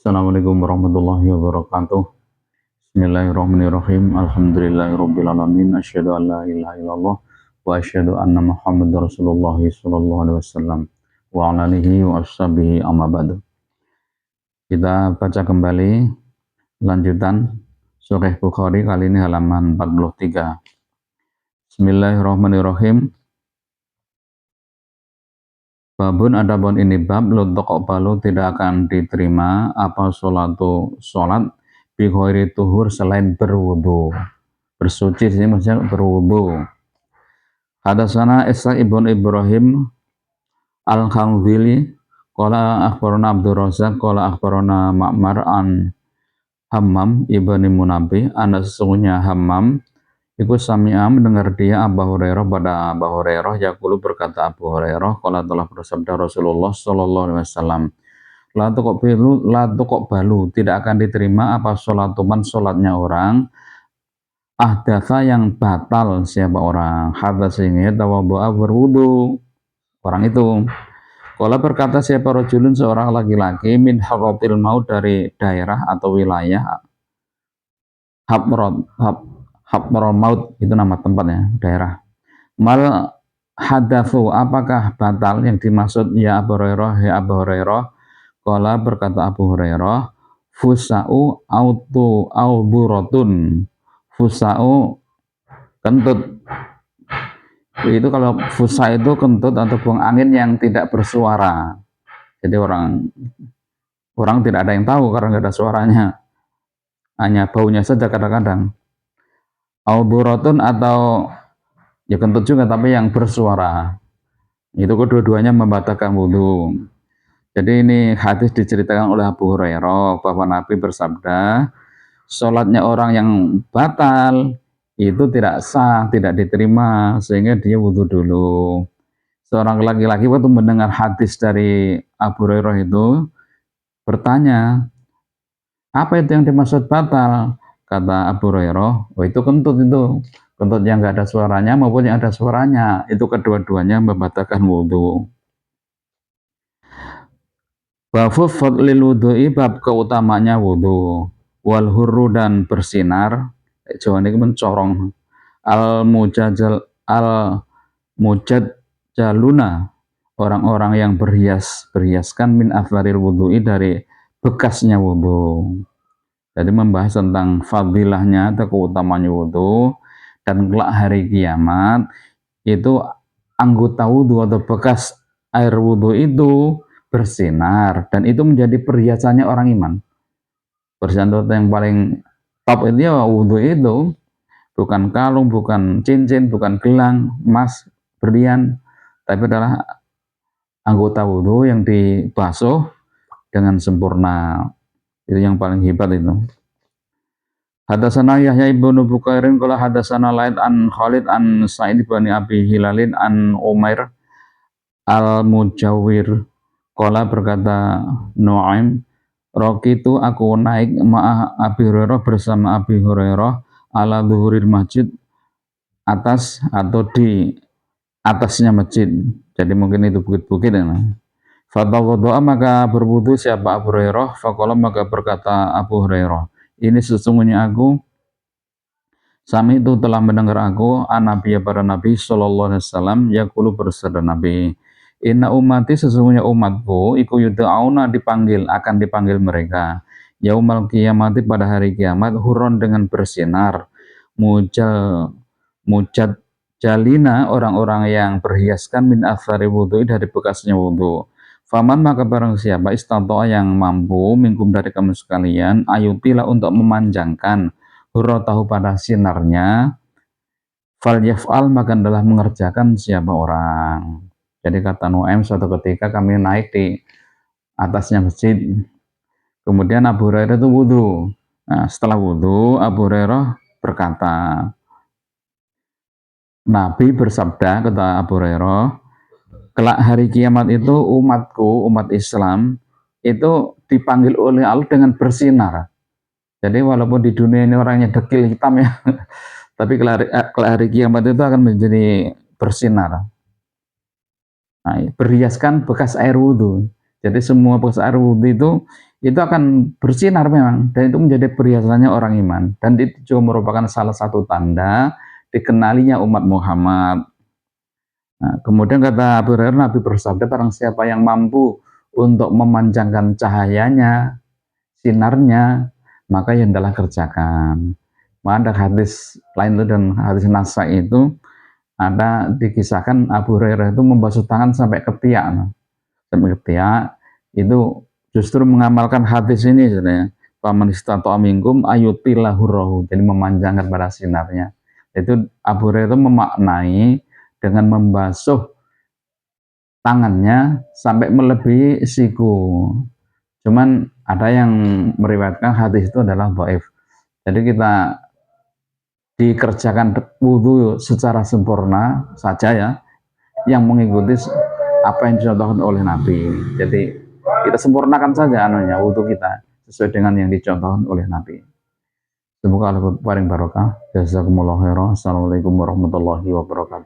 Assalamualaikum warahmatullahi wabarakatuh. Bismillahirrahmanirrahim. Alhamdulillahirabbil alamin. Asyhadu an la ilaha illallah wa asyhadu anna Muhammadar Rasulullah sallallahu alaihi wasallam wa ala alihi wa ashabihi amma ba'du. Kita baca kembali lanjutan Sahih Bukhari, kali ini halaman 43. Bismillahirrahmanirrahim. Babun, adapun ini bab balu tidak akan diterima apa sholat bi ghairi tuhur, selain berwudu. Bersuci sini maksudnya berwudu. Hadatsana Ishaq ibn Ibrahim Al-Khamwili qala akhbarana Abdur Razzaq qala akhbarana Ma'mar an Hammam ibni Munabbih, sesungguhnya Hammam iku sami'a mendengar dia Abu Hurairah, pada Abu Hurairah yaqulu, berkata Abu Hurairah, qala telah bersabda Rasulullah sallallahu alaihi wasallam, la tuqbalu tidak akan diterima apa sholatuman, sholatnya orang ahdatsa yang batal, siapa orang hadas sehingga tawadhu'a berwudu orang itu. Qala berkata siapa rajulun, seorang laki-laki, min haratil maut, dari daerah atau wilayah Habron maut, itu nama tempatnya, daerah. Mal hadatsu, apakah batal yang dimaksud ya Abu Hurairah, ya Abu Hurairah? Qala berkata Abu Hurairah, fusa'u autu auburatun. Fusa'u kentut. Itu kalau fusa itu kentut atau buang angin yang tidak bersuara. Jadi orang tidak ada yang tahu karena nggak ada suaranya, hanya baunya saja kadang-kadang. Auburatun, atau ya kentut juga tapi yang bersuara, itu kedua-duanya membatalkan wudhu. Jadi ini hadis diceritakan oleh Abu Hurairah bahwa Nabi bersabda, sholatnya orang yang batal itu tidak sah, tidak diterima, sehingga dia wudhu dulu. Seorang laki-laki waktu mendengar hadis dari Abu Hurairah itu bertanya, apa itu yang dimaksud batal? Kata Abu Hurairah, oh itu kentut yang nggak ada suaranya maupun yang ada suaranya, itu kedua-duanya membatalkan wudhu. Babu fadlil wudhu'i, bab keutamanya wudhu. Wal hurru, dan bersinar, Jawa ini mencorong, al mujadjaluna, orang-orang yang berhiaskan, min afdharil wudhu'i, dari bekasnya wudhu. Jadi membahas tentang fadilahnya atau keutamanya wudhu, dan kelak hari kiamat itu anggota wudhu atau bekas air wudhu itu bersinar, dan itu menjadi perhiasannya orang iman. Perhiasan yang paling top itu ya wudhu itu, bukan kalung, bukan cincin, bukan gelang, emas, berlian, tapi adalah anggota wudhu yang dibasuh dengan sempurna. Itu yang paling hebat itu. Hadatsana Yahya ibnu Bukairin qala hadatsana Laid an Khalid an Sa'id bin Abi Hilalin an Umair al-Mujawwir qala, berkata Nuaim, Rokitu, aku naik ma'ah Abi Hurairah, bersama Abi Hurairah, ala zuhuril masjid, atas atau di atasnya masjid. Jadi mungkin itu bukit-bukit ya. Fatawaddo'a, maka berwudu siapa Abu Hurairah. Faqala, maka berkata Abu Hurairah, ini sesungguhnya aku, sami itu telah mendengar aku, an-nabiya, pada Nabi sallallahu alaihi wasallam, yaqulu, bersabda Nabi, inna ummati, sesungguhnya umatku, iku yud'auna, akan dipanggil mereka, yaumal qiyamati, pada hari kiamat, hurron, dengan bersinar, mujad jalina, orang-orang yang berhiaskan, min athari wudhu, dari bekasnya wudhu. Faman, maka barang siapa, istata'a, yang mampu, minkum, dari kamu sekalian, ayutilah, untuk memanjangkan, hurratahu, pada sinarnya, fal yaf'al, maka adalah mengerjakan siapa orang. Jadi kata Nuaim, suatu ketika kami naik di atasnya masjid, kemudian Abu Hurairah itu wudhu. Nah, setelah wudhu, Abu Hurairah berkata, Nabi bersabda, kata Abu Hurairah, kelak hari kiamat itu umatku, umat Islam itu dipanggil oleh Allah dengan bersinar. Jadi walaupun di dunia ini orangnya dekil, hitam ya, tapi kelak hari kiamat itu akan menjadi bersinar. Nah, berhiaskan bekas air wudhu. Jadi semua bekas air wudhu itu akan bersinar memang, dan itu menjadi perhiasannya orang iman, dan itu juga merupakan salah satu tanda dikenalinya umat Muhammad. Nah, kemudian kata Abu Hurairah, Nabi bersabda, barang siapa yang mampu untuk memanjangkan cahayanya, sinarnya, maka yang adalah kerjakan. Maka ada hadis lain itu, dan hadis Nasa itu ada dikisahkan Abu Hurairah itu membasuh tangan sampai ketiak. Sampai ketiak itu justru mengamalkan hadis ini sebenarnya. Paman istata'a minkum ayutilahurrohu, jadi memanjangkan pada sinarnya. Itu Abu Hurairah itu memaknai dengan membasuh tangannya sampai melebihi siku. Cuman ada yang meriwayatkan hadis itu adalah dhaif. Jadi kita dikerjakan wudhu secara sempurna saja ya, yang mengikuti apa yang dicontohkan oleh Nabi. Jadi kita sempurnakan saja anunya wudhu kita sesuai dengan yang dicontohkan oleh Nabi. Semoga Allah paling barokah. Jazakumullah khairan. Assalamualaikum warahmatullahi wabarakatuh.